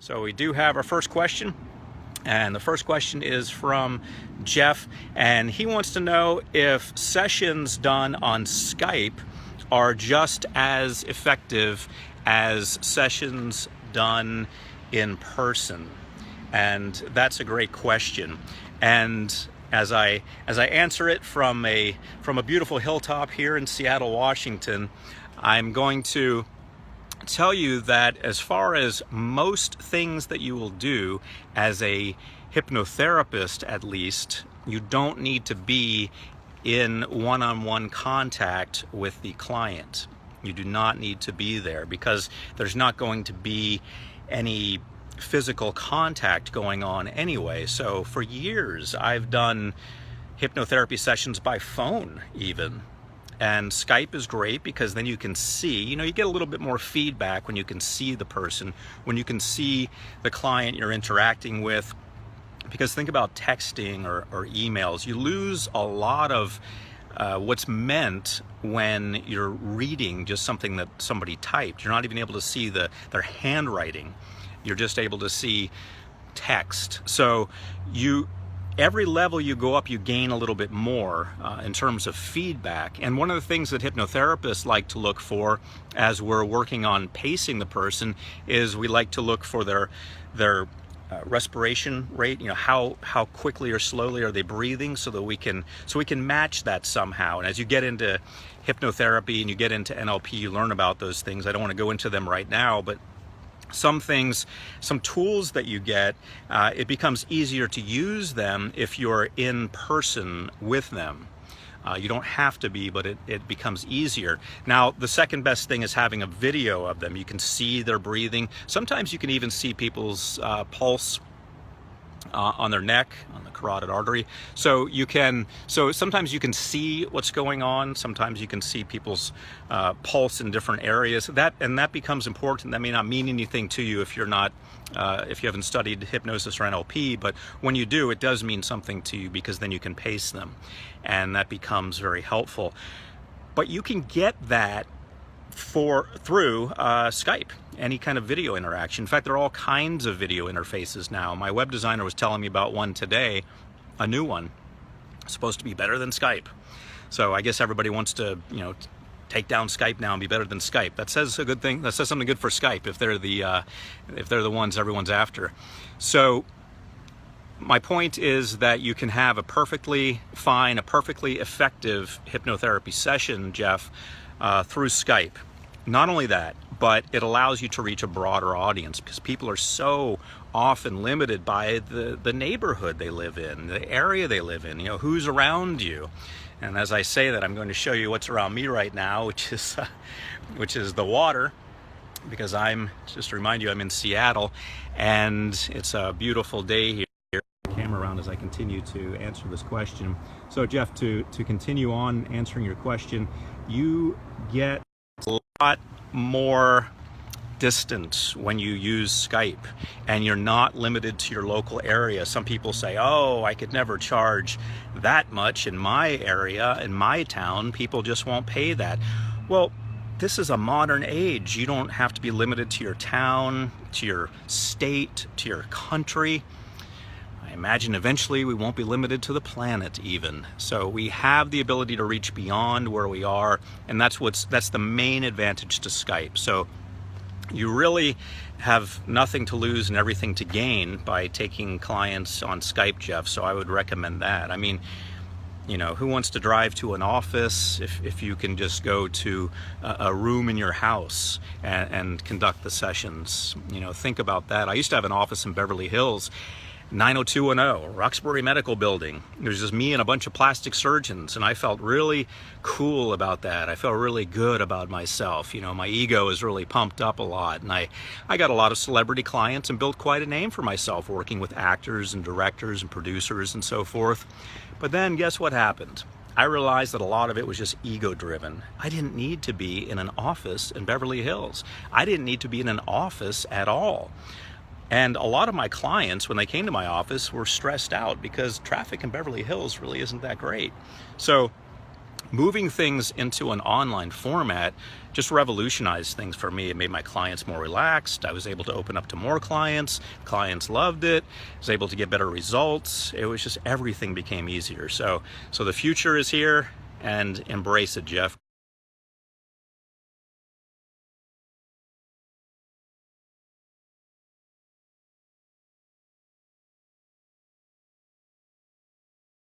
So we do have our first question, and the first question is from Jeff, and he wants to know if sessions done on Skype are just as effective as sessions done in person. And that's a great question. And as I answer it from a beautiful hilltop here in Seattle, Washington, I'm going to tell you that as far as most things that you will do as a hypnotherapist, at least, you don't need to be in one-on-one contact with the client. You do not need to be there because there's not going to be any physical contact going on anyway. So for years I've done hypnotherapy sessions by phone even. And Skype is great because then you can see, you get a little bit more feedback when you can see the person, when you can see the client you're interacting with. Because think about texting or emails, you lose a lot of what's meant when you're reading just something that somebody typed. You're not even able to see their handwriting. You're just able to see text. So every level you go up, you gain a little bit more in terms of feedback. And one of the things that hypnotherapists like to look for as we're working on pacing the person is we like to look for their respiration rate. How quickly or slowly are they breathing, so we can match that somehow. And as you get into hypnotherapy and you get into NLP, you learn about those things. I don't want to go into them right now, but some things, some tools that you get, it becomes easier to use them if you're in person with them. You don't have to be, but it becomes easier. Now, the second best thing is having a video of them. You can see their breathing. Sometimes you can even see people's pulse on their neck, on the carotid artery. So sometimes you can see what's going on. Sometimes you can see people's pulse in different areas. That becomes important. That may not mean anything to you if you're not, if you haven't studied hypnosis or NLP, but when you do, it does mean something to you because then you can pace them, and that becomes very helpful. But you can get that through Skype, any kind of video interaction. In fact, there are all kinds of video interfaces now. My web designer was telling me about one today, a new one, supposed to be better than Skype. So I guess everybody wants to, take down Skype now and be better than Skype. That says a good thing. That says something good for Skype if they're the ones everyone's after. So my point is that you can have a perfectly fine, a perfectly effective hypnotherapy session, Jeff, through Skype. Not only that, but it allows you to reach a broader audience because people are so often limited by the neighborhood they live in, the area they live in, who's around you. And as I say that, I'm going to show you what's around me right now, which is the water, because just to remind you, I'm in Seattle, and it's a beautiful day here. Camera around as I continue to answer this question. So Jeff, to continue on answering your question, you get a lot more distance when you use Skype, and you're not limited to your local area. Some people say, oh, I could never charge that much in my area, in my town. People just won't pay that. Well, this is a modern age. You don't have to be limited to your town, to your state, to your country. I imagine eventually we won't be limited to the planet even. So we have the ability to reach beyond where we are, and that's the main advantage to Skype. So you really have nothing to lose and everything to gain by taking clients on Skype, Jeff. So I would recommend that. I mean, who wants to drive to an office if you can just go to a room in your house and conduct the sessions? Think about that. I used to have an office in Beverly Hills, 90210, Roxbury Medical Building. It was just me and a bunch of plastic surgeons, and I felt really cool about that. I felt really good about myself. My ego is really pumped up a lot, and I got a lot of celebrity clients and built quite a name for myself working with actors and directors and producers and so forth. But then guess what happened? I realized that a lot of it was just ego-driven. I didn't need to be in an office in Beverly Hills. I didn't need to be in an office at all. And a lot of my clients, when they came to my office, were stressed out because traffic in Beverly Hills really isn't that great. So moving things into an online format just revolutionized things for me. It made my clients more relaxed. I was able to open up to more clients. Clients loved it. I was able to get better results. It was just, everything became easier. So the future is here, and embrace it, Jeff.